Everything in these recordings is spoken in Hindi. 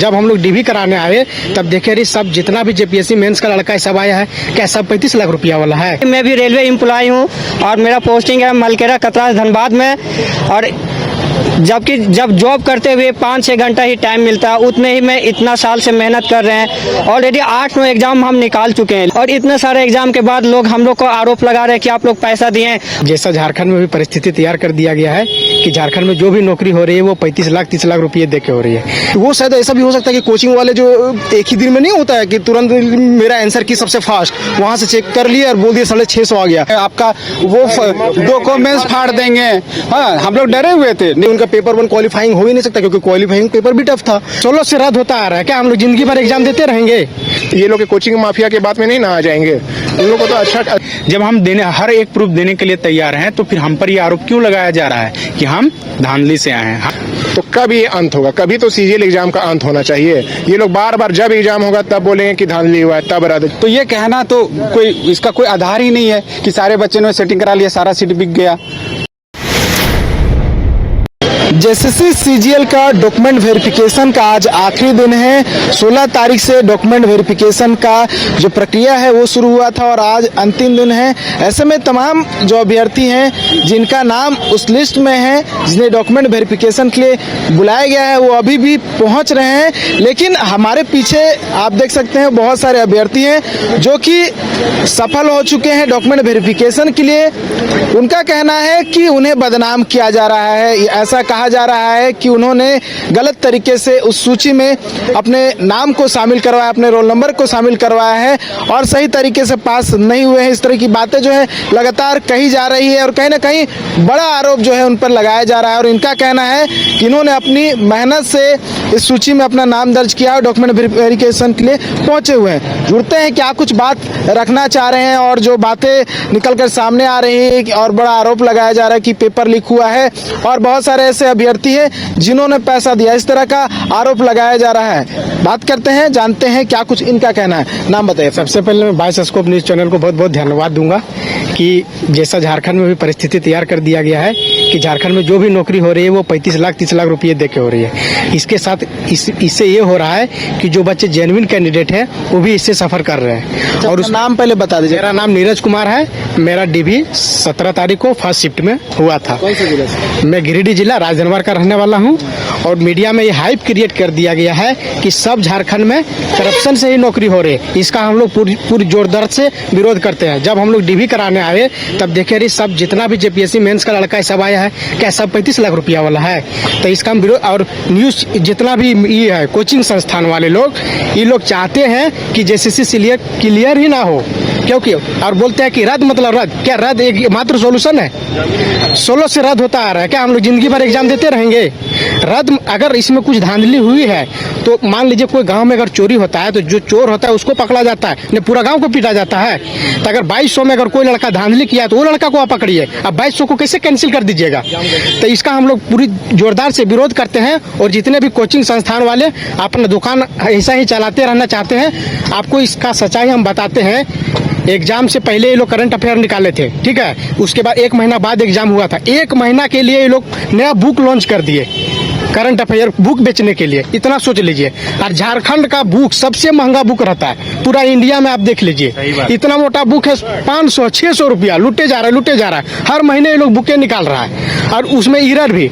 जब हम लोग डीवी कराने आए तब देखे रही सब जितना भी जेपीएससी मेंस का लड़का सब आया है क्या सब 35 लाख रुपया वाला है। मैं भी रेलवे एम्प्लॉय हूँ और मेरा पोस्टिंग है मलकेरा कतरा धनबाद में, और जबकि जब जॉब करते हुए 5-6 घंटा ही टाइम मिलता है, उतने ही में इतना साल से मेहनत कर रहे हैं। ऑलरेडी 8-9 एग्जाम हम निकाल चुके हैं और इतने सारे एग्जाम के बाद लोग हम लोग को आरोप लगा रहे हैं कि आप लोग पैसा दिए। जैसा झारखंड में भी परिस्थिति तैयार कर दिया गया है कि झारखंड में जो भी नौकरी हो रही है वो 35 लाख 30 लाख रुपये दे के हो रही है। तो वो शायद ऐसा भी हो सकता है कि कोचिंग वाले जो एक ही दिन में नहीं होता है कि तुरंत मेरा आंसर की सबसे फास्ट वहाँ से चेक कर लिया और बोल दिया 650 आ गया, आपका वो डॉक्यूमेंट्स फाड़ देंगे। हाँ, हम लोग डरे हुए थे। नहीं, उनका पेपर 1 क्वालिफाइंग हो ही नहीं सकता क्योंकि क्वालिफाइंग पेपर भी टफ था। 16 से रद्द होता आ रहा है, क्या हम लोग जिंदगी भर एग्जाम देते रहेंगे? ये लोग कोचिंग माफिया के बात में नहीं ना आ जाएंगे। उन लोगों को तो अच्छा, जब हम हर एक प्रूफ देने के लिए तैयार हैं तो फिर हम पर ये आरोप क्यों लगाया जा रहा है कि हम धांधली से आए हैं? तो कब ये अंत होगा? कभी तो सीजीएल एग्जाम का अंत होना चाहिए। ये लोग बार बार जब एग्जाम होगा तब बोलेंगे कि धांधली हुआ है, तब रद्द। तो ये कहना तो इसका कोई आधार ही नहीं है कि सारे बच्चों ने सेटिंग करा लिया, सारा सीट बिक गया। जेएसएससी सीजीएल का डॉक्यूमेंट वेरिफिकेशन का आज आखिरी दिन है। 16 तारीख से डॉक्यूमेंट वेरिफिकेशन का जो प्रक्रिया है वो शुरू हुआ था और आज अंतिम दिन है। ऐसे में तमाम जो अभ्यर्थी हैं जिनका नाम उस लिस्ट में है, जिन्हें डॉक्यूमेंट वेरिफिकेशन के लिए बुलाया गया है, वो अभी भी पहुंच रहे हैं। लेकिन हमारे पीछे आप देख सकते हैं बहुत सारे अभ्यर्थी हैं जो कि सफल हो चुके हैं डॉक्यूमेंट वेरिफिकेशन के लिए। उनका कहना है कि उन्हें बदनाम किया जा रहा है। ऐसा कहा जा रहा है कि उन्होंने गलत तरीके से उस सूची में अपने नाम को शामिल करवाया, अपने रोल नंबर को शामिल करवाया है और सही तरीके से पास नहीं हुए हैं। इस तरह की बातें जो है लगातार कही जा रही है और कहीं ना कहीं बड़ा आरोप जो है उन पर लगाया जा रहा है। और इनका कहना है कि इन्होंने अपनी मेहनत से इस सूची में अपना नाम दर्ज किया और डॉक्यूमेंट वेरिफिकेशन के लिए पहुंचे हुए हैं। जुड़ते हैं क्या कुछ बात रखना चाह रहे हैं और जो बातें निकल कर सामने आ रही है और बड़ा आरोप लगाया जा रहा है कि पेपर लीक हुआ है और बहुत सारे ऐसे अभ्यर्थी हैं जिन्होंने पैसा दिया, इस तरह का आरोप लगाया जा रहा है। बात करते हैं, जानते हैं क्या कुछ इनका कहना है। नाम बताइए। सबसे पहले मैं वॉइस स्कोप न्यूज चैनल को बहुत बहुत धन्यवाद दूंगा कि जैसा झारखंड में भी परिस्थिति तैयार कर दिया गया है कि झारखंड में जो भी नौकरी हो रही है वो 35 लाख 30 लाख रुपये दे के हो रही है। इसके साथ इससे ये हो रहा है कि जो बच्चे जेन्युइन कैंडिडेट हैं वो भी इससे सफर कर रहे हैं। और उस नाम पहले बता दीजिए। मेरा नाम नीरज कुमार है। मेरा डीवी 17 तारीख को फर्स्ट शिफ्ट में हुआ था। कौन सा जिला से? मैं गिरिडीह जिला राजनगर का रहने वाला हूं। और मीडिया में ये हाइप क्रिएट कर दिया गया है कि सब झारखंड में करप्शन से ही नौकरी हो रही है। इसका हम लोग पूरी जोरदार से विरोध करते हैं। जब हम लोग डीवी कराने आए तब देखे रही सब जितना भी जेपीएससी मेंस का लड़का सब आया है क्या सब 35 लाख रुपया वाला है। तो इसका हम विरोध, और न्यूज जितना भी ये है कोचिंग संस्थान वाले लोग, ये लोग चाहते हैं कि जेएसएससी क्लियर ही ना हो, क्योंकि और बोलते हैं कि रद्द मतलब रद्द। क्या रद्द एक मात्र सोल्यूशन है? 16 से रद्द होता आ रहा है, क्या हम लोग जिंदगी भर एग्जाम देते रहेंगे? रद्द अगर इसमें कुछ धांधली हुई है तो मान लीजिए कोई गांव में अगर चोरी होता है तो जो चोर होता है उसको पकड़ा जाता है, नहीं पूरा गांव को पीटा जाता है। तो अगर 2200 में अगर कोई लड़का धांधली किया तो वो लड़का को आप पकड़िए, अब 2200 को कैसे कैंसिल कर दीजिएगा? तो इसका हम लोग पूरी जोरदार से विरोध करते हैं। और जितने भी कोचिंग संस्थान वाले अपना दुकान ऐसा ही चलाते रहना चाहते हैं, आपको इसका सच्चाई हम बताते हैं। एग्जाम से पहले ये लोग करंट अफेयर निकाले थे, ठीक है, उसके बाद 1 महीना बाद एग्जाम हुआ था। 1 महीना के लिए ये लोग नया बुक लॉन्च कर दिए, करंट अफेयर बुक बेचने के लिए। इतना सोच लीजिए। और झारखंड का बुक सबसे महंगा बुक रहता है पूरा इंडिया में, आप देख लीजिए। इतना मोटा बुक है, 500-600 रुपया लुटे जा रहा है। हर महीने ये लोग बुकें निकाल रहा है और उसमें एरर भी।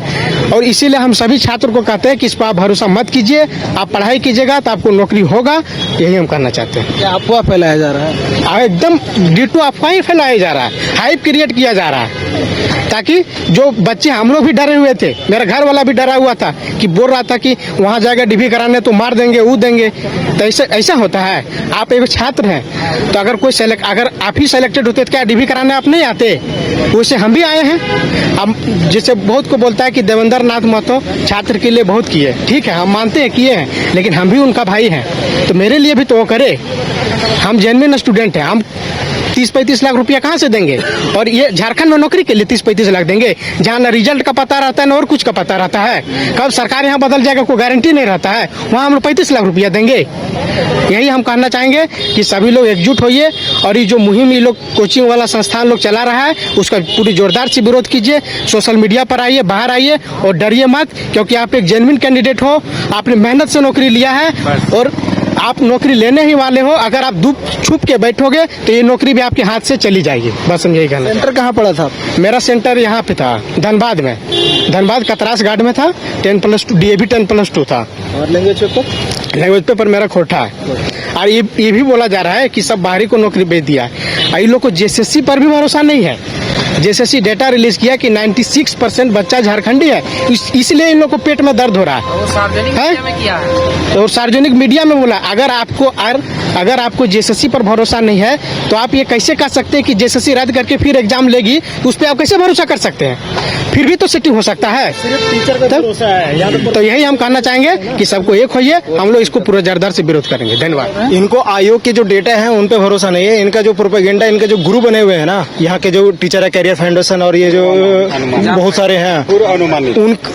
और इसीलिए हम सभी छात्र को कहते हैं कि इस पर आप भरोसा मत कीजिए, आप पढ़ाई कीजिएगा तो आपको नौकरी होगा। यही हम करना चाहते हैं। क्या अफवाह फैलाया जा रहा है? एकदम डिटो अफवाह ही फैलाया जा रहा है, हाइप क्रिएट किया जा रहा है, ताकि जो बच्चे, हम लोग भी डरे हुए थे, मेरा घर वाला भी डरा हुआ था कि बोल रहा था कि वहाँ जाकर डीवी कराने तो मार देंगे, वो देंगे। तो ऐसा होता है। आप एक छात्र हैं तो अगर आप ही सेलेक्टेड होते तो क्या डीवी कराने आप नहीं आते? वैसे हम भी आए हैं। हम जैसे बहुत को बोलता है कि देवेंद्र नाथ महतो छात्र के लिए बहुत किए, ठीक है, हम मानते हैं किए हैं, लेकिन हम भी उनका भाई हैं तो मेरे लिए भी तो वो करे। हम जेन्युइन स्टूडेंट हैं, हम 30-35 लाख रुपया कहाँ से देंगे? और ये झारखंड में नौकरी के लिए 30-35 लाख देंगे, जहाँ न रिजल्ट का पता रहता है न और कुछ का पता रहता है। कब सरकार यहाँ बदल जाएगा कोई गारंटी नहीं रहता है, वहाँ हम लोग 35 लाख रुपया देंगे। यही हम कहना चाहेंगे कि सभी लोग एकजुट होइए और ये जो मुहिम ये लोग कोचिंग वाला संस्थान लोग चला रहा है उसका पूरी जोरदार से विरोध कीजिए। सोशल मीडिया पर आइए, बाहर आइए और डरिए मत, क्योंकि आप एक जेन्युइन कैंडिडेट हो, आपने मेहनत से नौकरी लिया है और आप नौकरी लेने ही वाले हो। अगर आप धूप छुप के बैठोगे तो ये नौकरी भी आपके हाथ से चली जाएगी। बस हम यही कहना। सेंटर कहाँ पड़ा था? मेरा सेंटर यहाँ पे था, धनबाद में, धनबाद कतरास घाट में था। 10+2 DAV 10+2 था। और लैंग्वेज पेपर? लैंग्वेज पेपर मेरा खोटा है। और ये भी बोला जा रहा है कि सब बाहरी को नौकरी भेज दिया है। इन लोग को JSSC पर भी भरोसा नहीं है। JSSC डेटा रिलीज किया कि 96% बच्चा झारखंडी है, इसलिए इन लोग को पेट में दर्द हो रहा है। और सार्वजनिक मीडिया में बोला। अगर आपको JSSC पर भरोसा नहीं है तो आप ये कैसे कह सकते हैं कि JSSC रद्द करके फिर एग्जाम लेगी, तो उस पर आप कैसे भरोसा कर सकते हैं? फिर भी तो सेटिंग हो सकता है। तो यही हम कहना चाहेंगे कि सबको एक होइए, हम लोग इसको पूरा जोरदार से विरोध करेंगे। धन्यवाद। इनको आयोग के जो डेटा है उन पे भरोसा नहीं है। इनका जो प्रोपेगेंडा, इनके जो गुरु बने हुए हैं ना, यहाँ के जो टीचर है, कैरियर फाउंडेशन और ये जो बहुत सारे हैं,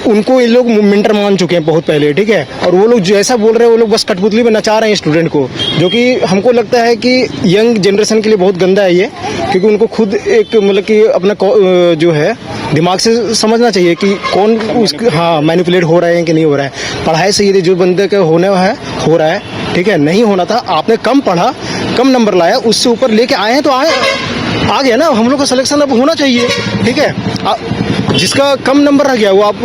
उनको ये लोग मेंटर मान चुके हैं बहुत पहले, ठीक है। और वो लोग जो ऐसा बोल रहे हैं, वो लोग बस कठपुतली में नचा रहे हैं स्टूडेंट को, जो कि हमको लगता है कि यंग जनरेशन के लिए बहुत गंदा है ये, क्योंकि उनको खुद एक मतलब कि अपना जो है दिमाग से समझना चाहिए कि कौन हाँ मैनिपुलेट हो रहे हैं कि नहीं हो रहा है। पढ़ाई से यदि जो बंदे का हो रहा है, ठीक है, नहीं होना था, आपने कम पढ़ा, कम नंबर लाया, उससे ऊपर लेके आए हैं तो आ गया ना। हम लोग का सिलेक्शन अब होना चाहिए, ठीक है। जिसका कम नंबर रह गया वो आप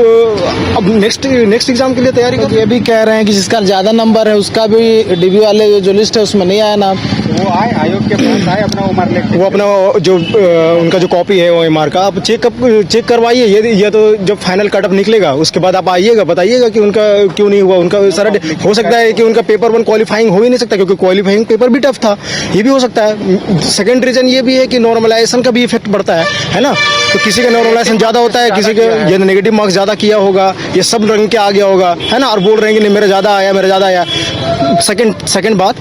अब नेक्स्ट एग्जाम के लिए तैयारी कर। ये भी कह रहे हैं कि जिसका ज्यादा नंबर है उसका भी DB वाले जो लिस्ट है उसमें नहीं आया नाम। वो आए आयोग के पास आए, अपना उम्र लिख, वो अपना जो उनका जो कॉपी है OMR का आप चेक करवाइए। ये तो जब फाइनल कटअप निकलेगा उसके बाद आप आइएगा, बताइएगा कि उनका क्यों नहीं हुआ। उनका सारा हो सकता है कि उनका पेपर 1 क्वालिफाइंग हो ही नहीं सकता, क्योंकि क्वालिफाइंग पेपर भी टफ था, ये भी हो सकता है। सेकेंड रीजन ये भी है कि नॉर्मलाइजेशन का भी इफेक्ट बढ़ता है ना। तो किसी का नॉर्मलाइजेशन ज्यादा होता है, किसी का ये नेगेटिव मार्क्स ज्यादा किया होगा, ये सब रंग के आ गया होगा, है ना, और बोल रहे हैं कि नहीं मेरा ज्यादा आया। सेकंड बात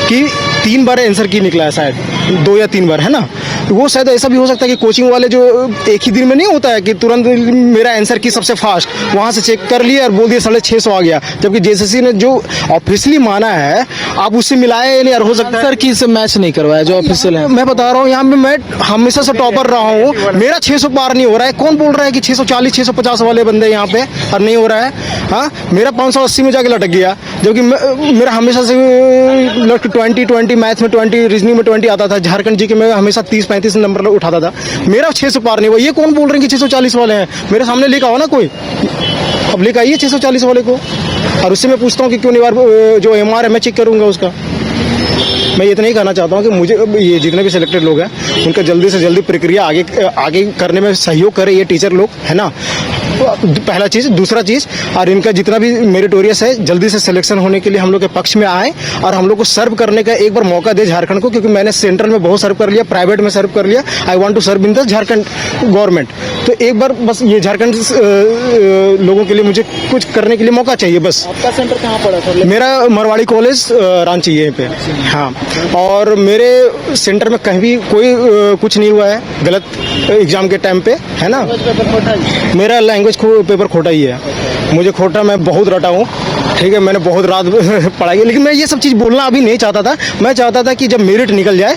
कि 3 बार आंसर की निकला है, शायद 2 या 3 बार, है ना। वो शायद ऐसा भी हो सकता है कि कोचिंग वाले जो एक ही दिन में नहीं होता है कि तुरंत मेरा आंसर की सबसे फास्ट वहां से चेक कर लिया और बोल दिया 650 आ गया, जबकि JSSC ने जो ऑफिशियली माना है आप उससे मिलाए या नहीं। और हो सकता है सर कि इससे मैच नहीं करवाया जो ऑफिशियल है। मैं बता रहा हूँ, यहाँ पे मैं हमेशा से टॉपर रहा हूँ, मेरा 600 पार नहीं हो रहा है। कौन बोल रहा है कि 640 650 वाले बंदे यहाँ पे और नहीं हो रहा है? हाँ, मेरा 580 में जाके लटक गया, जबकि मेरा हमेशा से 20 मैथ में 20, रीजनिंग में 20 आता था। झारखंड GK में हमेशा 30-35 नंबर उठाता था, मेरा 600 पार नहीं हुआ। ये कौन बोल रहे हैं कि 640 वाले हैं? मेरे सामने लेकर आओ ना कोई, अब लेकर आइए 640 वाले को, और उससे मैं पूछता हूँ कि क्यों नहीं बार जो MR है मैं चेक करूंगा उसका। मैं इतना ही कहना चाहता हूँ कि मुझे ये जितने भी सिलेक्टेड लोग हैं उनका जल्दी से जल्दी प्रक्रिया आगे करने में सहयोग करें ये टीचर लोग, है ना। पहला चीज़। दूसरा चीज़, और इनका जितना भी मेरिटोरियस है जल्दी से सिलेक्शन होने के लिए हम लोग के पक्ष में आए और हम लोग को सर्व करने का एक बार मौका दे झारखंड को, क्योंकि मैंने सेंट्रल में बहुत सर्व कर लिया, प्राइवेट में सर्व कर लिया। I want to serve in the Jharkhand government. तो एक बार बस ये झारखंड लोगों के लिए मुझे कुछ करने के लिए मौका चाहिए बस। आपका सेंटर कहाँ पड़ा था? मेरा मरवाड़ी कॉलेज रांची यहीं पे। हाँ, और मेरे सेंटर में कहीं भी कोई कुछ नहीं हुआ है गलत एग्जाम के टाइम पे, है ना। मेरा लैंग्वेज पेपर खोटा ही है, मुझे खोटा, मैं बहुत रटा हूँ, ठीक है। मैंने बहुत रात पढ़ाई, लेकिन मैं ये सब चीज़ बोलना अभी नहीं चाहता था। मैं चाहता था कि जब मेरिट निकल जाए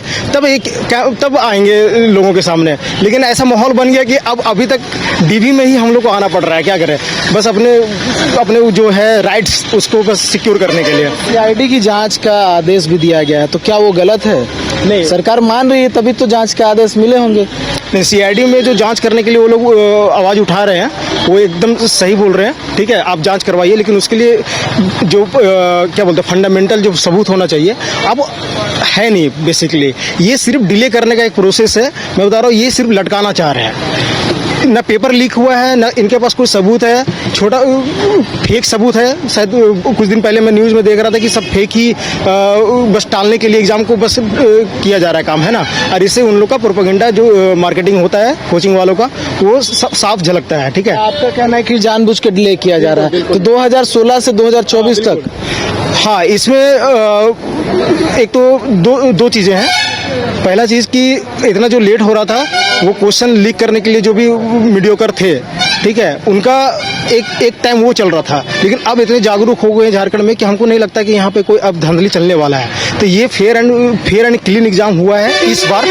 तब आएंगे लोगों के सामने, लेकिन ऐसा माहौल बन गया कि अब अभी तक DB में ही हम लोग को आना पड़ रहा है। क्या करें, बस अपने जो है राइट्स उसको बस सिक्योर करने के लिए। CID की जांच का आदेश भी दिया गया है, तो क्या वो गलत है? नहीं, सरकार मान रही है तभी तो जांच के आदेश मिले होंगे। नहीं, CID में जो जांच करने के लिए वो लोग आवाज़ उठा रहे हैं वो एकदम सही बोल रहे हैं, ठीक है। आप जांच करवाइए, लेकिन उसके लिए जो क्या बोलते हैं फंडामेंटल जो सबूत होना चाहिए अब है नहीं। बेसिकली ये सिर्फ डिले करने का एक प्रोसेस है। मैं बता रहा हूँ, ये सिर्फ लटकाना चाह रहे हैं। न पेपर लीक हुआ है, न इनके पास कोई सबूत है, छोटा फेक सबूत है। शायद कुछ दिन पहले मैं न्यूज़ में देख रहा था कि सब फेक ही बस टालने के लिए एग्जाम को बस किया जा रहा है काम, है ना। और इससे उन लोग का प्रोपेगेंडा जो मार्केटिंग होता है कोचिंग वालों का वो साफ झलकता है, ठीक है। आपका कहना है कि जानबूझ के डिले किया जा रहा है, तो 2016 से 2024 तक। हाँ, इसमें एक तो दो चीज़ें हैं। पहला चीज़ कि इतना जो लेट हो रहा था वो क्वेश्चन लीक करने के लिए जो भी मीडियोकर थे, ठीक है, उनका एक टाइम वो चल रहा था। लेकिन अब इतने जागरूक हो गए हैं झारखंड में कि हमको नहीं लगता कि यहाँ पे कोई अब धांधली चलने वाला है। तो ये फेयर एंड क्लीन एग्जाम हुआ है इस बार।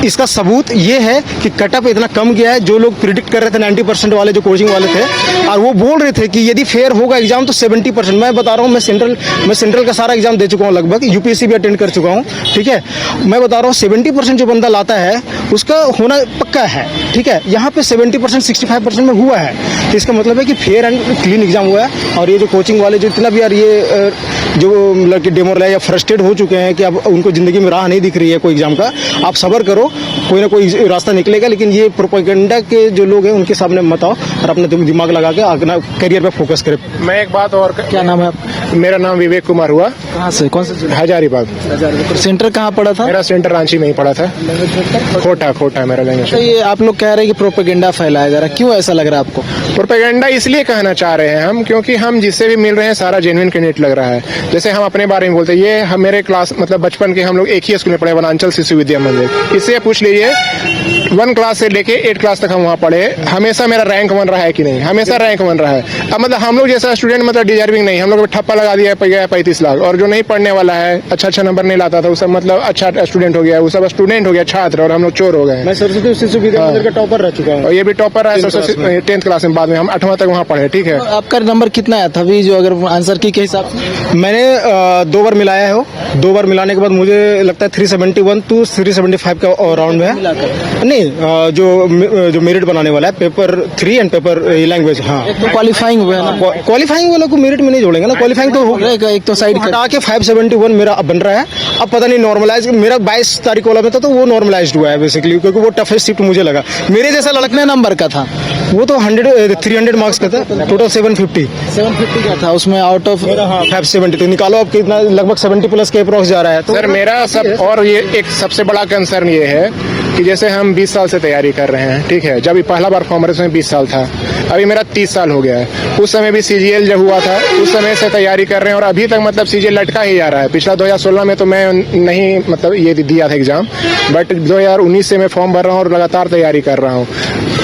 इसका सबूत ये है कि कटअप इतना कम गया है। जो लोग प्रिडिक्ट कर रहे थे 90% वाले जो कोचिंग वाले थे, और वो बोल रहे थे कि यदि फेयर होगा एग्जाम तो 70%। मैं बता रहा हूँ, मैं सेंट्रल का सारा एग्जाम दे चुका हूँ, लगभग यूपीएससी भी अटेंड कर चुका हूँ, ठीक है। मैं बता रहा हूँ 70% जो बंदा लाता है उसका होना पक्का है, ठीक है। यहाँ पे 70% 65% में हुआ है। तो इसका मतलब है कि फेयर एंड क्लीन एग्जाम हुआ है। और ये जो कोचिंग वाले जो इतना भी यार ये जो लड़के डेमोरलाइज या फ्रस्ट्रेट हो चुके हैं कि अब उनको जिंदगी में राह नहीं दिख रही है कोई एग्जाम का, आप सब्र करो, कोई ना कोई रास्ता निकलेगा। लेकिन ये प्रोपेगेंडा के जो लोग हैं उनके सामने मत आओ और अपना दिमाग लगा के अपना करियर पे फोकस करें। मैं एक बात और क्या नाम है आपका? मेरा नाम विवेक कुमार हुआ। कहाँ से, कौन से? हजारीबाग। सेंटर कहाँ पड़ा था? मेरा सेंटर रांची में ही पड़ा था। खोटा मेरा लैंग्वेज। तो ये आप लोग कह रहे हैं कि प्रोपेगेंडा फैलाया जा रहा है, क्यों ऐसा लग रहा है आपको? प्रोपेगेंडा इसलिए कहना चाह रहे हैं हम क्योंकि हम जिससे भी मिल रहे हैं सारा जेन्युइन कैंडिडेट लग रहा है। जैसे हम अपने बारे में बोलते हैं, ये हम मेरे क्लास मतलब बचपन के हम लोग एक ही स्कूल में पढ़े, वनांचल शिशु विद्या मंदिर। इससे पूछ लीजिए 1 क्लास से लेके 8 क्लास तक हम वहाँ पढ़े, हमेशा मेरा रैंक 1 रहा है कि नहीं? हमेशा रैंक 1 रहा है। अब मतलब हम लोग जैसा स्टूडेंट मतलब डिजर्विंग नहीं, हम लोग ठप्पा लगा दिया है 35 लाख। और जो नहीं पढ़ने वाला है, अच्छा नंबर नहीं लाता था, वो सब मतलब अच्छा स्टूडेंट हो गया, वो सब स्टूडेंट हो गया, छात्र, और हम लोग चोर हो गए। मैं सरस्वती शिशु विद्या मंदिर का टॉपर रह चुका हूँ। और ये भी टॉपर रहा है 10th क्लास में। बाद में हम 8वां तक वहाँ पढ़े, ठीक है। आपका नंबर कितना आया था अभी जो अगर आंसर की के हिसाब से? मैंने 2 बार मिलाया है। 2 बार मिलाने के बाद मुझे लगता है 371 टू 375 का राउंड में है। नहीं, जो मेरिट बनाने वाला है पेपर 3 एंड पेपर लैंग्वेज। हाँ, एक तो क्वालिफाइंग हुआ है ना? क्वालिफाइंग वालों को मेरिट में नहीं जोड़ेंगे ना। क्वालिफाइंग तो रहेगा, एक तो साइड हटा के 571 मेरा अब बन रहा है। अब पता नहीं नॉर्मलाइज, मेरा 22 तारीख वाला में था तो वो नॉर्मलाइज्ड हुआ है बेसिकली, क्योंकि वो टफेस्ट शिफ्ट मुझे लगा। मेरे जैसा कितने नंबर का था? वो तो 300 मार्क्स का था, टोटल 750 का था उसमें आउट ऑफ 570। तो निकालो अब कितना, लगभग 70+ के अप्रॉक्स जा रहा है। तो सर मेरा सब और ये एक सबसे बड़ा कंसर्न ये है कि जैसे हम 20 साल से तैयारी कर रहे हैं, ठीक है। जब ये पहला बार फॉर्म भरे उसमें 20 साल था, अभी मेरा 30 साल हो गया है। उस समय भी CGL जब हुआ था उस समय से तैयारी कर रहे हैं और अभी तक मतलब CGL लटका ही जा रहा है। पिछला 2016 में तो मैं नहीं मतलब ये दिया था एग्जाम, बट 2019 से मैं फॉर्म भर रहा हूँ और लगातार तैयारी कर रहा हूँ।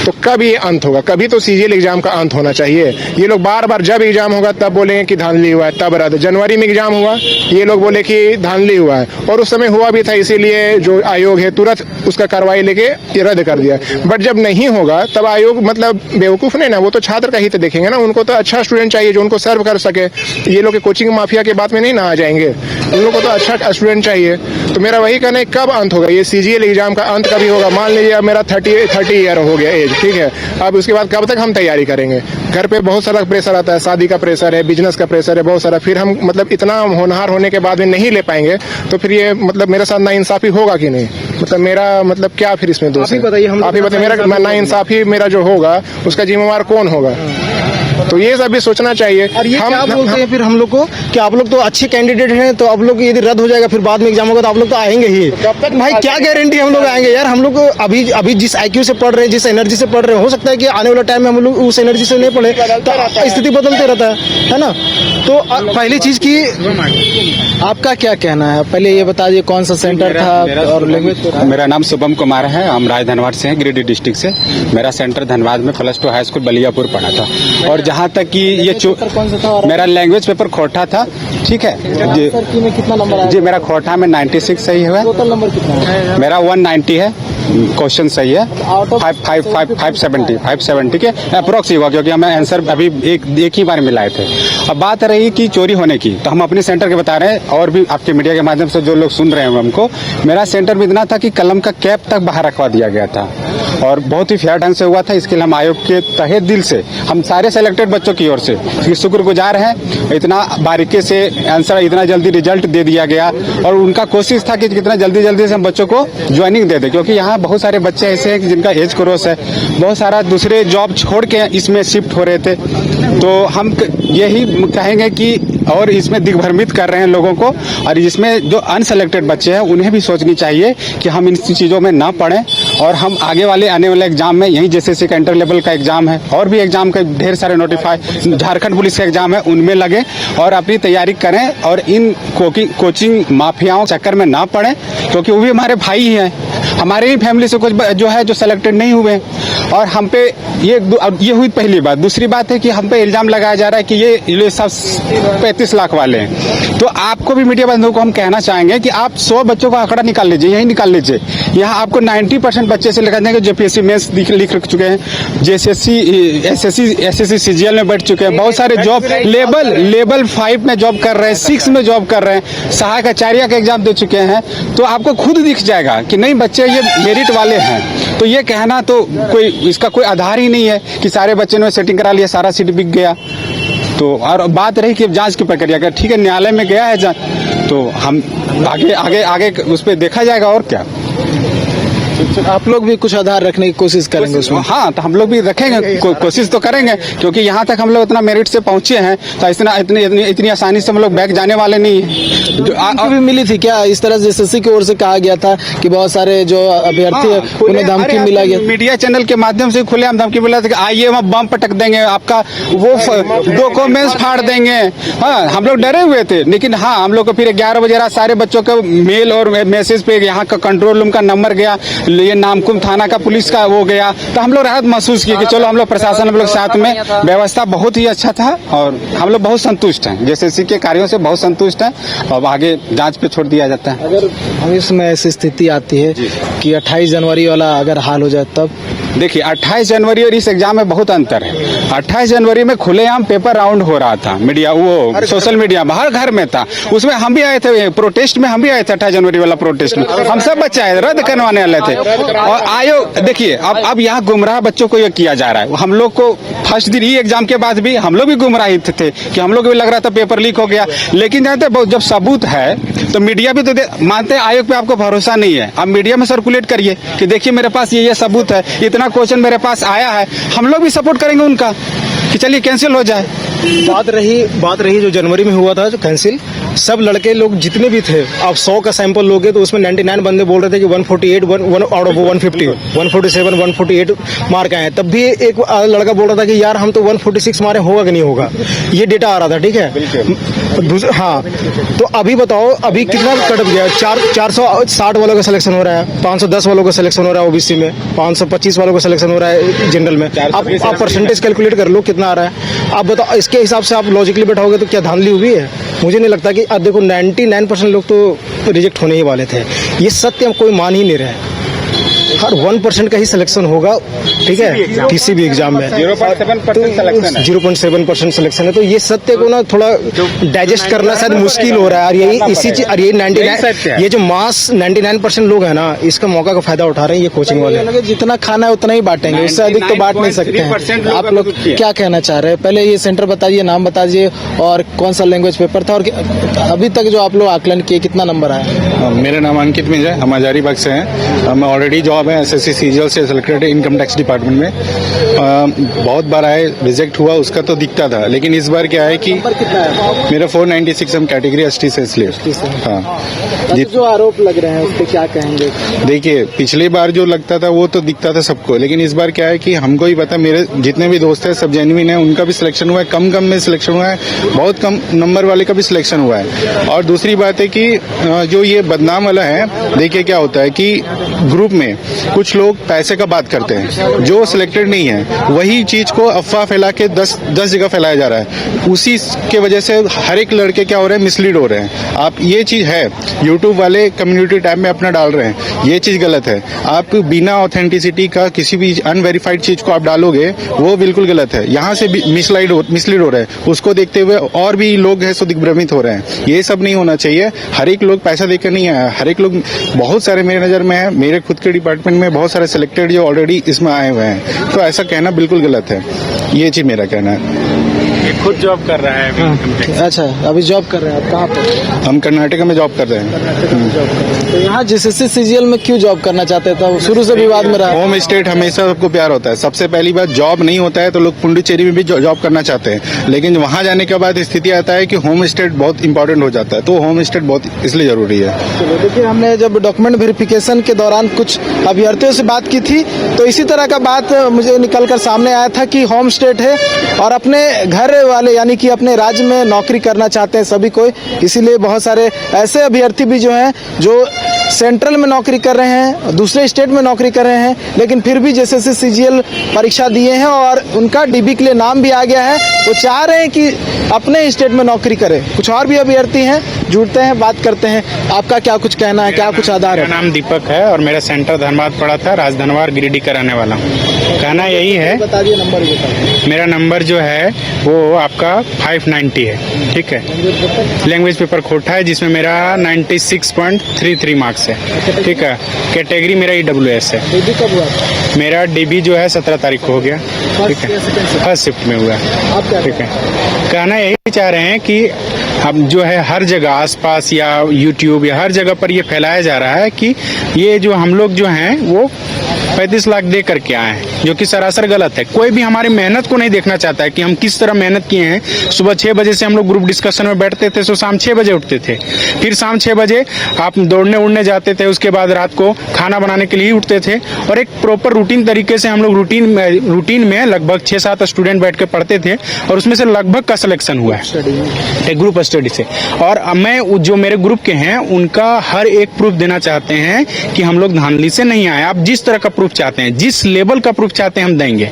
तो कब ये अंत होगा? कभी तो CGL एग्जाम का अंत होना चाहिए। ये लोग बार बार जब एग्जाम होगा तब बोलेंगे कि धांधली हुआ है, तब रद्द। जनवरी में एग्जाम हुआ, ये लोग बोले कि धांधली हुआ है, और उस समय हुआ भी था, इसीलिए जो आयोग है तुरंत उसका कार्रवाई लेके ये रद्द कर दिया। बट जब नहीं होगा तब आयोग मतलब बेवकूफ नहीं ना, वो तो छात्र का ही तो देखेंगे ना। उनको तो अच्छा स्टूडेंट चाहिए जो उनको सर्व कर सके। ये लोग कोचिंग माफिया के बात में नहीं ना आ जाएंगे, उन लोगों को तो अच्छा स्टूडेंट चाहिए। तो मेरा वही कहना है, कब अंत होगा ये CGL एग्जाम का? अंत कभी होगा? मान लीजिए अब मेरा 30 ईयर हो गया एज, ठीक है। अब उसके बाद कब तक हम तैयारी करेंगे? घर पे बहुत सारा प्रेशर आता है, शादी का प्रेशर है, बिजनेस का प्रेशर है, बहुत सारा। फिर हम मतलब इतना होनहार होने के बाद में नहीं ले पाएंगे तो फिर ये मतलब मेरे साथ नाइंसाफी होगा कि नहीं? मतलब मेरा मतलब क्या फिर इसमें दोष है? आप ही बताइए। मेरा नाइंसाफी मेरा जो होगा उसका जिम्मेवार कौन होगा? तो ये सब भी सोचना चाहिए। और ये क्या बोलते हैं फिर हम लोग को कि आप लोग तो अच्छे कैंडिडेट हैं, तो आप लोग यदि रद्द हो जाएगा फिर बाद में एग्जाम होगा तो आप लोग तो आएंगे ही। भाई क्या गारंटी हम लोग आएंगे यार? हम लोग अभी जिस IQ से पढ़ रहे हैं, जिस एनर्जी से पढ़ रहे हैं, हो सकता है कि आने वाला टाइम में हम लोग उस एनर्जी से नहीं पढ़े तो स्थिति बदलते रहता है ना। तो पहली चीज की आपका क्या कहना है? पहले ये बता दीजिए कौन सा सेंटर था और लैंग्वेज? मेरा नाम शुभम कुमार है, हम राज धनबाद से हैं, गिरिडीह डिस्ट्रिक्ट से। मेरा सेंटर धनबाद में +2 हाई स्कूल बलियापुर पढ़ा था। और जहाँ तक कि ये कौन सा था? मेरा लैंग्वेज पेपर खोटा था, ठीक है जी। कितना नंबर आया? जी मेरा खोटा में 96 सही हुआ। टोटल नंबर कितना है? मेरा 190 है, क्वेश्चन सही है। 570 के अप्रोक्स ही हुआ, क्योंकि हमें आंसर अभी एक ही बार मिलाए थे। अब बात रही कि चोरी होने की, तो हम अपने सेंटर के बता रहे हैं, और भी आपके मीडिया के माध्यम से जो लोग सुन रहे हैं हमको, मेरा सेंटर में इतना था कि कलम का कैप तक बाहर रखवा दिया गया था और बहुत ही फेयर ढंग से हुआ था। इसके लिए हम आयोग के तहे दिल से, हम सारे सेलेक्टेड बच्चों की ओर से शुक्रगुजार हैं। इतना बारीकी से आंसर, इतना जल्दी रिजल्ट दे दिया गया और उनका कोशिश था कि कितना जल्दी से हम बच्चों को ज्वाइनिंग दे दें, क्योंकि यहाँ बहुत सारे बच्चे ऐसे हैं जिनका एज क्रॉस है, बहुत सारा दूसरे जॉब छोड़ के इसमें शिफ्ट हो रहे थे। तो हम यही कहेंगे कि और इसमें दिग्भ्रमित कर रहे हैं लोगों को, और इसमें जो अनसेलेक्टेड बच्चे हैं उन्हें भी सोचनी चाहिए कि हम इन चीज़ों में ना पढ़ें और हम आगे वाले आने वाले एग्जाम में, यही जैसे का इंटर लेवल का एग्जाम है और भी एग्जाम के ढेर सारे नोटिफाई, झारखंड पुलिस का एग्जाम है, उनमें लगे और अपनी तैयारी करें और इन कोचिंग माफियाओं चक्कर में ना पड़े, क्योंकि वो भी हमारे भाई ही हैं। हमारे ही फैमिली से कुछ जो है जो सेलेक्टेड नहीं हुए, और हम पे ये हुई पहली बात। दूसरी बात है कि हम पे इल्जाम लगाया जा रहा है कि ये सब 35 लाख वाले हैं। तो आपको भी मीडिया बंधुओं को हम कहना चाहेंगे कि आप 100 बच्चों का आंकड़ा निकाल लीजिए, यही निकाल लीजिए। यहाँ आपको 90% बच्चे से लिखा जाएंगे जो पीएससी मेंस लिख चुके हैं, जेएसएससी एसएससी सीजीएल में बैठ चुके हैं, बहुत सारे जॉब लेवल 5 में जॉब कर रहे हैं, 6 में जॉब कर रहे हैं, सहायक आचार्य का एग्जाम दे चुके हैं। तो आपको खुद दिख जाएगा कि नहीं बच्चे ये मेरिट वाले हैं। तो ये कहना तो इसका कोई आधार ही नहीं है कि सारे बच्चे ने सेटिंग करा लिया, सारा सीट बिक गया। तो और बात रही कि जांच की प्रक्रिया का, ठीक है न्यायालय में गया है जांच, तो हम आगे उस पर देखा जाएगा और क्या। आप लोग भी कुछ आधार रखने की कोशिश करेंगे उसमें? हाँ, तो हम लोग भी रखेंगे, कोशिश तो करेंगे, क्योंकि यहाँ तक हम लोग इतना मेरिट से पहुंचे हैं तो इतनी आसानी से हम लोग बैक जाने वाले नहीं है। भी मिली थी क्या इस तरह से एसएससी की ओर से कहा गया था कि बहुत सारे जो अभ्यर्थी है उन्हें धमकी मिला गया? मीडिया चैनल के माध्यम से खुलेआम धमकी मिला था कि आइए हम बम पटक देंगे, आपका वो डॉक्यूमेंट्स फाड़ देंगे। हाँ, हम लोग डरे हुए थे, लेकिन हाँ हम लोग को फिर 11 बजे रात सारे बच्चों का मेल और मैसेज पे यहाँ का कंट्रोल रूम का नंबर गया, ये नामकुम थाना का पुलिस का वो गया, तो हम लोग राहत महसूस किए कि चलो हम लोग प्रशासन हम लोग साथ में, व्यवस्था बहुत ही अच्छा था और हम लोग बहुत संतुष्ट हैं, जेएसएससी के कार्यों से बहुत संतुष्ट हैं। अब आगे जांच पे छोड़ दिया जाता है। अगर हम इसमें ऐसी स्थिति आती है कि 28 जनवरी वाला अगर हाल हो जाए तब? देखिए 28 जनवरी और इस एग्जाम में बहुत अंतर है। 28 जनवरी में खुलेआम पेपर राउंड हो रहा था, मीडिया वो सोशल मीडिया हर घर में था, उसमें हम भी आए थे, प्रोटेस्ट में हम भी आए थे। 28 जनवरी वाला प्रोटेस्ट में हम सब बच्चे आए, रद्द करवाने वाले थे। और आयोग देखिए अब यहाँ गुमराह बच्चों को ये किया जा रहा है। हम लोग को फर्स्ट दिन ही एग्जाम के बाद भी हम लोग भी गुमराही थे कि हम लोग भी लग रहा था पेपर लीक हो गया, लेकिन जानते जब सबूत है तो मीडिया भी तो मानते हैं आयोग पे आपको भरोसा नहीं है, आप मीडिया में सर्कुलेट करिए कि देखिए मेरे पास ये सबूत है, इतना क्वेश्चन मेरे पास आया है, हम लोग भी सपोर्ट करेंगे उनका कि चलिए कैंसिल हो जाए। बात रही जो जनवरी में हुआ था जो कैंसिल, सब लड़के लोग जितने भी थे, आप 100 का सैंपल लोगे तो उसमें 99 बंदे बोल रहे थे कि 148 आउट ऑफ 150 147 148 मार्क आए। तब भी एक लड़का बोल रहा था कि यार हम तो 146 मारे, होगा कि नहीं होगा, ये डेटा आ रहा था। ठीक है, हाँ, तो अभी बताओ अभी कितना कट गया? 460 वालों का सिलेक्शन हो रहा है, 510 वालों का सिलेक्शन हो रहा है ओबीसी में, 525 वालों का सिलेक्शन हो रहा है जनरल में। आप परसेंटेज कैलकुलेट कर लो कितना आ रहा है। आप बताओ इसके हिसाब से आप लॉजिकली बैठाओगे तो क्या धांधली हुई है? मुझे नहीं लगता कि अब देखो 99% लोग तो रिजेक्ट होने ही वाले थे, ये सत्य कोई मान ही नहीं रहे। हर 1% का ही सिलेक्शन होगा, ठीक है, किसी भी एग्जाम में 0.7% सिलेक्शन है। तो ये सत्य को ना थोड़ा डाइजेस्ट करना शायद मुश्किल हो रहा है। और यही इसी चीज, और यही 99 ये जो मास 99% लोग हैं ना, इसका मौका का फायदा उठा रहे हैं ये कोचिंग वाले। जितना खाना है उतना ही बांटेंगे, उससे अधिक तो बांट नहीं सकते हैं। आप लोग क्या कहना चाह रहे हैं? पहले ये सेंटर बताइए, नाम बताइए और कौन सा लैंग्वेज पेपर था, और अभी तक जो आप लोग आकलन किए कितना नंबर आया? मेरा नाम अंकित मिंज है, हम हजारीबाग से हैं। मैं ऑलरेडी जॉब है एसएससी सीजीएल से सेलेक्टेड इनकम टैक्स डिपार्टमेंट में। बहुत बार आए, रिजेक्ट हुआ, उसका तो दिखता था, लेकिन इस बार क्या है कि मेरा 496 हम कैटेगरी एसटी से इसलिए। हाँ, जो आरोप लग रहे हैं उस पर क्या कहेंगे? देखिए पिछली बार जो लगता था वो तो दिखता था सबको, लेकिन इस बार क्या है कि हमको ही पता, मेरे जितने भी दोस्त हैं सब जेन्युइन है, उनका भी सिलेक्शन हुआ है, कम में सिलेक्शन हुआ है, बहुत कम नंबर वाले का भी सिलेक्शन हुआ है। और दूसरी बात है कि जो ये बदनाम वाला है, देखिए क्या होता है कि ग्रुप में कुछ लोग पैसे का बात करते हैं, जो सिलेक्टेड नहीं है वही चीज को अफवाह फैला के 10 जगह फैलाया जा रहा है। उसी के वजह से हर एक लड़के क्या हो रहे हैं, मिसलीड हो रहे हैं। आप ये चीज है यूट्यूब वाले कम्युनिटी टैब में अपना डाल रहे हैं, ये चीज गलत है। आप बिना ऑथेंटिसिटी का किसी भी अनवेरिफाइड चीज को आप डालोगे वो बिल्कुल गलत है। यहाँ से मिसलीड हो रहा है, उसको देखते हुए और भी लोग हैं सो दिग्भ्रमित हो रहे हैं। ये सब नहीं होना चाहिए। हर एक लोग पैसा देकर नहीं आया, हर एक लोग, बहुत सारे मेरे नजर में है, मेरे खुद के डिपार्टमेंट में बहुत सारे सिलेक्टेड जो ऑलरेडी इसमें आए हुए हैं, तो ऐसा कहना बिल्कुल गलत है। ये चीज मेरा कहना है। खुद जॉब कर रहा है। अच्छा, अभी जॉब कर रहे हैं आप कहाँ पे? हम कर्नाटका में जॉब कर रहे हैं। तो यहाँ जेएसएससी सीजीएल में क्यों जॉब करना चाहते थे? शुरू से विवाद में रहा। होम स्टेट हमेशा सबको प्यार होता है। सबसे पहली बात, जॉब नहीं होता है तो लोग पुंडुचेरी में भी जॉब करना चाहते हैं, लेकिन वहाँ जाने के बाद स्थिति आता है कि होम स्टेट बहुत इंपॉर्टेंट हो जाता है, तो होम स्टेट बहुत इसलिए जरूरी है। चलो देखिए, हमने जब डॉक्यूमेंट वेरिफिकेशन के दौरान कुछ अभ्यर्थियों से बात की थी तो इसी तरह का बात मुझे निकल कर सामने आया था कि होम स्टेट है और अपने घर वाले यानी कि अपने राज्य में नौकरी करना चाहते हैं सभी कोई, इसीलिए बहुत सारे ऐसे अभ्यर्थी भी जो हैं जो सेंट्रल में नौकरी कर रहे हैं, दूसरे स्टेट में नौकरी कर रहे हैं, लेकिन फिर भी जेएसएससी सीजीएल परीक्षा दिए हैं और उनका डीबी के लिए नाम भी आ गया है। वो चाह रहे हैं कि अपने स्टेट में नौकरी करें। कुछ और भी अभ्यर्थी हैं, जुड़ते हैं, बात करते हैं। आपका क्या कुछ कहना है, क्या कुछ आधार है? मेरा नाम दीपक है और मेरा सेंटर धनबाद पड़ा था, राजधनवार गिरिडीह का रहने वाला हूँ। कहना यही है, बता दिए नंबर भी बता दिए। मेरा नंबर जो है वो आपका 590 है, ठीक है। लैंग्वेज पेपर खोटा है जिसमें मेरा 96.33 मार्क्स है, ठीक है। कैटेगरी मेरा EWS है। डीबी कब हुआ था? मेरा डीबी जो है 17 तारीख को हो गया, ठीक है। फर्स्ट शिफ्ट में हुआ है, आप क्या ठीक है। कहना यही चाह रहे हैं कि अब जो है हर जगह आसपास या यूट्यूब या हर जगह पर ये फैलाया जा रहा है कि ये जो हम लोग जो हैं वो 35 लाख दे करके आए हैं, जो कि सरासर गलत है। कोई भी हमारी मेहनत को नहीं देखना चाहता है कि हम किस तरह मेहनत किए हैं। सुबह 6 बजे से हम लोग ग्रुप डिस्कशन में बैठते थे, तो शाम 6 बजे उठते थे, फिर शाम 6 बजे आप दौड़ने उड़ने जाते थे, उसके बाद रात को खाना बनाने के लिए उठते थे और एक प्रॉपर रूटीन तरीके से हम लोग रूटीन में लगभग 6-7 स्टूडेंट बैठ के पढ़ते थे और उसमें से लगभग का सिलेक्शन हुआ है एक ग्रुप स्टडी से। और मैं जो मेरे ग्रुप के हैं उनका हर एक प्रूफ देना चाहते हैं कि हम लोग धांधली से नहीं आए। आप जिस तरह का प्रूफ चाहते हैं, जिस लेवल का प्रूफ चाहते हैं, हम देंगे।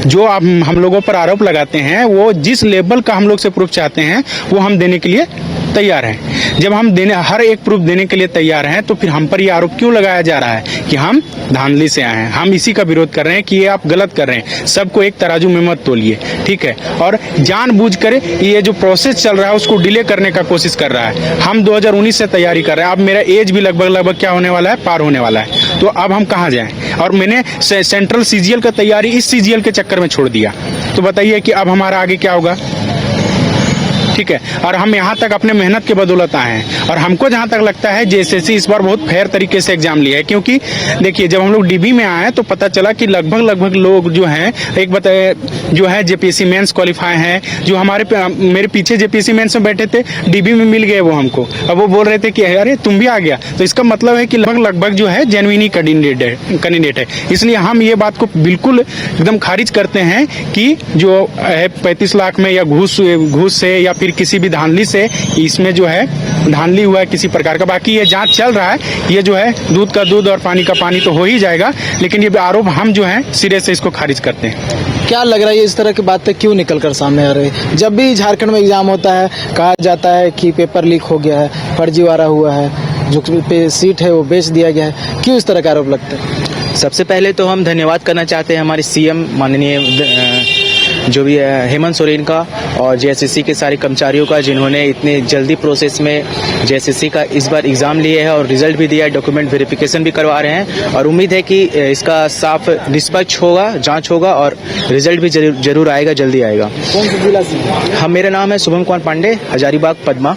जो आप हम लोगों पर आरोप लगाते हैं, वो जिस लेवल का हम लोग से प्रूफ चाहते हैं वो हम देने के लिए तैयार हैं। जब हम हर एक प्रूफ देने के लिए तैयार हैं तो फिर हम पर ये आरोप क्यों लगाया जा रहा है कि हम धांधली से आए हैं? हम इसी का विरोध कर रहे हैं कि ये आप गलत कर रहे हैं। सबको एक तराजू में मत तोलिए, ठीक है। और जानबूझकर ये जो प्रोसेस चल रहा है उसको डिले करने का कोशिश कर रहा है। हम 2019 से तैयारी कर रहे हैं। अब मेरा एज भी लगभग क्या होने वाला है, पार होने वाला है। तो अब हम कहाँ जाएं? और मैंने सेंट्रल सीजीएल का तैयारी इस सीजीएल के चक्कर में छोड़ दिया। तो बताइए कि अब हमारा आगे क्या होगा, ठीक है। और हम यहाँ तक अपने मेहनत के बदौलत आए हैं और हमको जहाँ तक लगता है जेएसएससी इस बार बहुत फेयर तरीके से एग्जाम लिया है। क्योंकि देखिए, जब हम लोग डीबी में आए तो पता चला कि लगभग लोग जो हैं जो है जेपीएससी मेंस क्वालिफाई हैं, जो मेरे पीछे जेपीएससी मेंस में बैठे थे, डीबी में मिल गए वो हमको। अब वो बोल रहे थे कि अरे तुम भी आ गया, तो इसका मतलब है कि लगभग जो है जेन्युइन कैंडिडेट है। इसलिए हम ये बात को बिल्कुल एकदम खारिज करते हैं कि जो है 35 लाख में या घूस से या फिर किसी भी धांधली से इसमें जो है धांधली हुआ है किसी प्रकार का। बाकी ये जांच चल रहा है, ये जो है दूध का दूध और पानी का पानी तो हो ही जाएगा, लेकिन ये आरोप हम जो है सिरे से इसको खारिज करते हैं। क्या लग रहा है इस तरह की बातें क्यों निकल कर सामने आ रही है? जब भी झारखंड में एग्जाम होता है कहा जाता है कि पेपर लीक हो गया है, फर्जीवाड़ा हुआ है, जो सीट है वो बेच दिया गया है। क्यों इस तरह का आरोप लगता है? सबसे पहले तो हम धन्यवाद करना चाहते हैं हमारे सीएम माननीय जो भी है हेमंत सोरेन का और जेएसएससी के सारे कर्मचारियों का, जिन्होंने इतने जल्दी प्रोसेस में जेएसएससी का इस बार एग्जाम लिए है और रिजल्ट भी दिया है, डॉक्यूमेंट वेरिफिकेशन भी करवा रहे हैं और उम्मीद है कि इसका साफ निष्पक्ष होगा, जांच होगा और रिजल्ट भी जरूर आएगा, जल्दी आएगा। कौन सा जिला से? हाँ, मेरा नाम है शुभम कुमार पांडे, हजारीबाग पद्मा।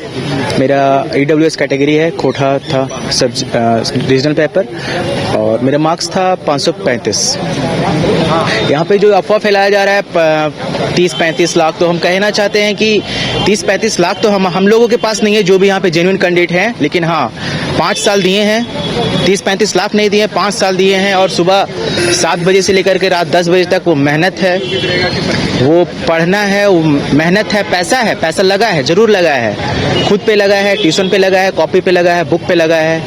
मेरा EWS कैटेगरी है, खोटा था सब रीजनल पेपर और मेरा मार्क्स था 535। यहाँ पे जो अफवाह फैलाया जा रहा है 30-35 लाख, तो हम कहना चाहते हैं कि 30-35 लाख तो हम लोगों के पास नहीं है जो भी यहाँ पे जेन्युइन कैंडिडेट हैं, लेकिन हाँ 5 साल दिए हैं, 30-35 लाख नहीं दिए, 5 साल दिए हैं और सुबह 7 बजे से लेकर के रात 10 बजे तक वो मेहनत है, वो पढ़ना है, वो मेहनत है, पैसा लगा है, जरूर लगा है, खुद पे लगा है, ट्यूशन पे लगा है, कॉपी पे लगा है, बुक पे लगा है,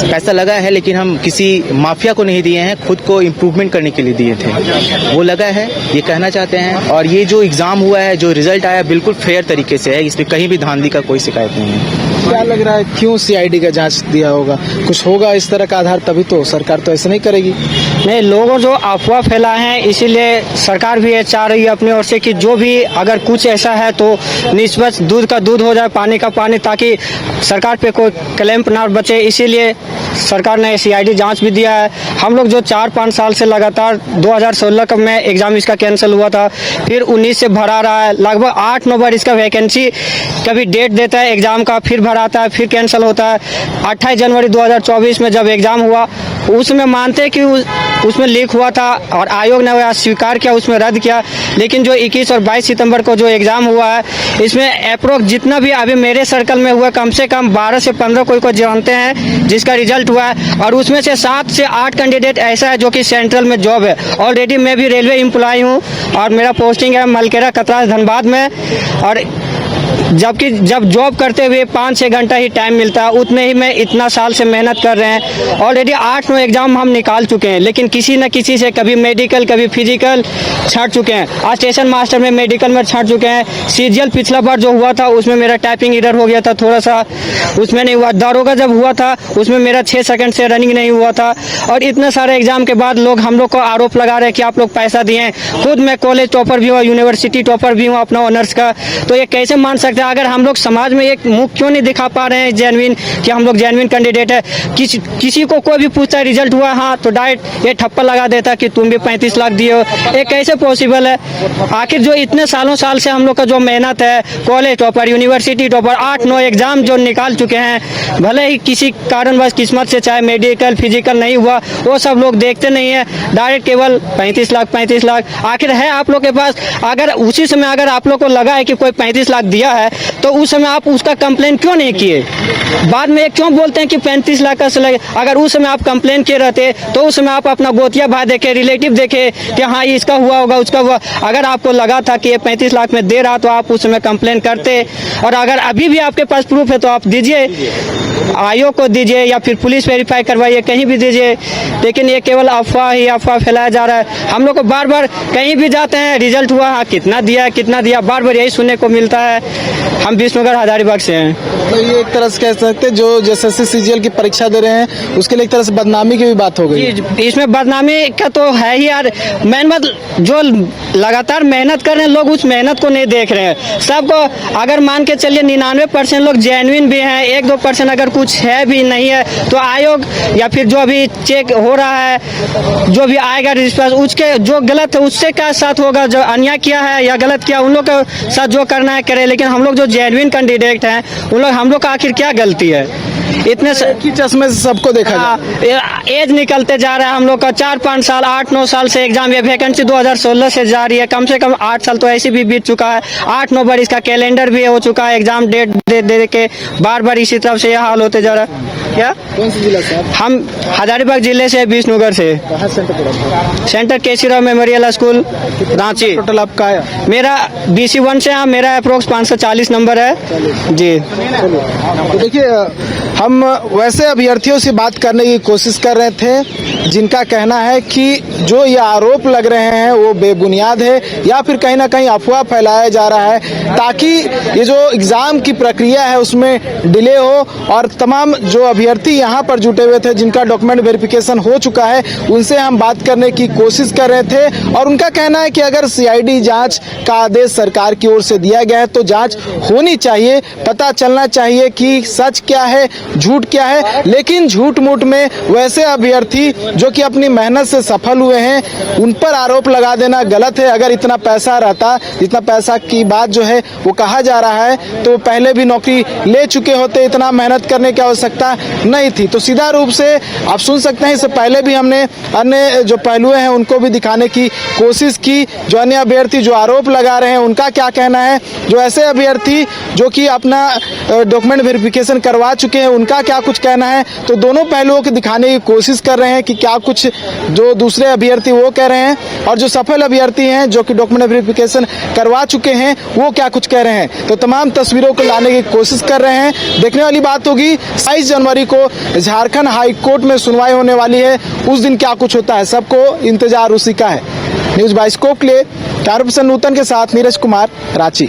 पैसा लगा है, लेकिन हम किसी माफिया को नहीं दिए हैं, खुद को इम्प्रूवमेंट करने के लिए दिए थे, वो लगा है, ये कहना चाहते हैं। और ये जो एग्जाम हुआ है, जो रिजल्ट आया, बिल्कुल फेयर तरीके से है, इसमें कहीं भी धांधली का कोई शिकायत नहीं है। क्या लग रहा है क्यों सीआईडी का जांच जांच दिया होगा, कुछ होगा इस तरह का आधार, तभी तो सरकार तो ऐसे नहीं करेगी। नहीं, लोगों जो अफवाह फैलाए हैं, इसीलिए सरकार भी ये चाह रही है अपनी ओर से कि जो भी अगर कुछ ऐसा है तो निष्पक्ष दूध का दूध हो जाए, पानी का पानी, ताकि सरकार पे कोई क्लेम ना बचे। इसीलिए सरकार ने CID जांच भी दिया है। हम लोग जो 4-5 साल से लगातार 2016 में एग्जाम इसका कैंसिल हुआ था, फिर 19 से भरा रहा है, लगभग 8-9 बार इसका वैकेंसी कभी डेट देता है एग्जाम का, फिर भराता है, फिर कैंसिल होता है। 28 जनवरी 2024 में जब एग्जाम हुआ, उसमें मानते हैं कि उसमें लीक हुआ था और आयोग ने वह स्वीकार किया, उसमें रद्द किया। लेकिन जो 21 और 22 सितंबर को जो एग्जाम हुआ है, इसमें अप्रोक्स जितना भी अभी मेरे सर्कल में हुआ, कम से कम 12 से 15 कोई को जानते हैं जिसका रिजल्ट हुआ है, और उसमें से 7 से 8 कैंडिडेट ऐसा है जो कि सेंट्रल में जॉब है। ऑलरेडी मैं भी रेलवे एम्प्लॉय हूँ और मेरा पोस्टिंग है मलकेरा कतरास धनबाद में, और जबकि जब जॉब करते हुए 5-6 घंटा ही टाइम मिलता है, उतने ही में इतना साल से मेहनत कर रहे हैं। ऑलरेडी 8-9 एग्जाम हम निकाल चुके हैं, लेकिन किसी न किसी से कभी मेडिकल कभी फिजिकल छाट चुके हैं। आज स्टेशन मास्टर में मेडिकल में छाट चुके हैं। CGL पिछला बार जो हुआ था उसमें मेरा टाइपिंग एरर हो गया था थोड़ा सा, उसमें नहीं हुआ। दारोगा जब हुआ था उसमें मेरा 6 सेकंड से रनिंग नहीं हुआ था। और इतने सारे एग्जाम के बाद लोग हम लोग को आरोप लगा रहे हैं कि आप लोग पैसा दिए। खुद मैं कॉलेज टॉपर भी हूँ, यूनिवर्सिटी टॉपर भी हूँ अपना ऑनर्स का, तो ये कैसे मान सकते हैं? अगर हम लोग समाज में एक मुख क्यों नहीं दिखा पा रहे हैं जेन्युइन, कि हम लोग जेन्युइन कैंडिडेट है? किसी को कोई भी पूछता है रिजल्ट हुआ, हाँ, तो डायरेक्ट ये ठप्पा लगा देता कि तुम भी 35 लाख दिए हो। ये कैसे पॉसिबल है? आखिर जो इतने साल से हम लोग का जो मेहनत है, college topper, university topper, 8-9 exam जो निकाल चुके हैं, भले ही किसी कारणवश किस्मत से चाहे मेडिकल फिजिकल नहीं हुआ, वो सब लोग देखते नहीं है, डायरेक्ट केवल 35 लाख। आखिर है आप लोग के पास? अगर उसी समय अगर आप लोग को लगा है कि कोई 35 लाख दिया है, तो उस समय आप उसका कंप्लेन क्यों नहीं किए? बाद में क्यों बोलते हैं कि 35 लाख का लगे? अगर उस समय आप कंप्लेन किए रहते तो उस समय आप अपना गोतिया भाई देखे, रिलेटिव देखे कि हाँ इसका हुआ होगा, उसका हुआ। अगर आपको लगा था कि ये 35 लाख में दे रहा, तो आप उस समय कंप्लेन करते। और अगर अभी भी आपके पास प्रूफ है तो आप दीजिए, आयोग को दीजिए या फिर पुलिस वेरीफाई करवाइए, कहीं भी दीजिए। लेकिन ये केवल अफवाह फैलाया जा रहा है। हम लोग को बार बार कहीं भी जाते हैं, रिजल्ट हुआ, हाँ कितना दिया, बार बार यही सुनने को मिलता है। हम विष्णुनगर हजारीबाग से हैं। तो ये एक तरह से कह सकते हैं जो SSC CGL की परीक्षा दे रहे हैं उसके लिए एक तरह से बदनामी की भी बात हो गई। इसमें बदनामी का तो है ही यार। मेन बात, जो लगातार मेहनत कर रहे हैं लोग, उस मेहनत को नहीं देख रहे हैं। सबको अगर मान के चलिए 99% लोग जेन्युइन भी हैं, 1-2% अगर कुछ है भी नहीं है, तो आयोग या फिर जो अभी चेक हो रहा है, जो भी आएगा रिस्पांस, उसके जो गलत है उससे क्या साथ होगा, जो अन्याय किया है या गलत किया उन लोग के साथ जो करना है करे। लेकिन हम लोग जो जेन्युइन कैंडिडेट हैं, हम लोग का आखिर क्या गलती है? इतने की चश्मे से सबको देखा एज निकलते जा रहा है हम लोग का। 4-5 साल 8-9 साल से एग्जाम, ये वैकेंसी 2016 से जारी है, कम से कम 8 साल तो ऐसे भी बीत चुका है। 8-9 बार इसका कैलेंडर भी हो चुका है, एग्जाम डेट दे के बार इसी तरफ से यह हाल होते जा रहा है। क्या? कौन सी जिला से? हम हजारीबाग जिले से, विष्णुनगर से। कहाँ सेंटर पड़ा? Centre K C Rao memorial school, Ranchi. Total आपका है? मेरा BC1 से, मेरा अप्रोक्स 540 नंबर है जी। तो देखिए, हम वैसे अभ्यर्थियों से बात करने की कोशिश कर रहे थे जिनका कहना है कि जो ये आरोप लग रहे हैं वो बेबुनियाद है या फिर कहीं ना कहीं अफवाह फैलाया जा रहा है, ताकि ये जो एग्जाम की प्रक्रिया है उसमें डिले हो। और तमाम जो अभ्यर्थी यहाँ पर जुटे हुए थे जिनका डॉक्यूमेंट वेरिफिकेशन हो चुका है, उनसे हम बात करने की कोशिश कर रहे थे। और उनका कहना है कि अगर CID जांच का आदेश सरकार की ओर से दिया गया है तो जांच होनी चाहिए, पता चलना चाहिए कि सच क्या है, झूठ क्या है। लेकिन झूठ मूठ में वैसे अभ्यर्थी जो कि अपनी मेहनत से सफल हुए हैं, उन पर आरोप लगा देना गलत है। अगर इतना पैसा रहता, जितना पैसा की बात जो है वो कहा जा रहा है, तो पहले भी नौकरी ले चुके होते, इतना मेहनत करने की आवश्यकता नहीं थी। तो सीधा रूप से आप सुन सकते हैं, इससे पहले भी हमने अन्य जो पहलू हैं उनको भी दिखाने की कोशिश की। जो अन्य अभ्यर्थी जो आरोप लगा रहे हैं उनका क्या कहना है, जो ऐसे अभ्यर्थी जो कि अपना डॉक्यूमेंट वेरिफिकेशन करवा चुके हैं उनका क्या कुछ कहना है। तो दोनों पहलुओं को दिखाने की कोशिश कर रहे हैं कि क्या कुछ जो दूसरे अभ्यर्थी वो कह रहे हैं और जो सफल अभ्यर्थी हैं जो कि डॉक्यूमेंट वेरिफिकेशन करवा चुके हैं वो क्या कुछ कह रहे हैं। तो तमाम तस्वीरों को लाने की कोशिश कर रहे हैं। देखने वाली बात होगी 27 जनवरी को झारखंड हाई कोर्ट में सुनवाई होने वाली है, उस दिन क्या कुछ होता है, सबको इंतजार उसी का है। न्यूज़ बाइस्कोप के लिए कैमरा पर्सन नूतन के साथ नीरज कुमार, रांची।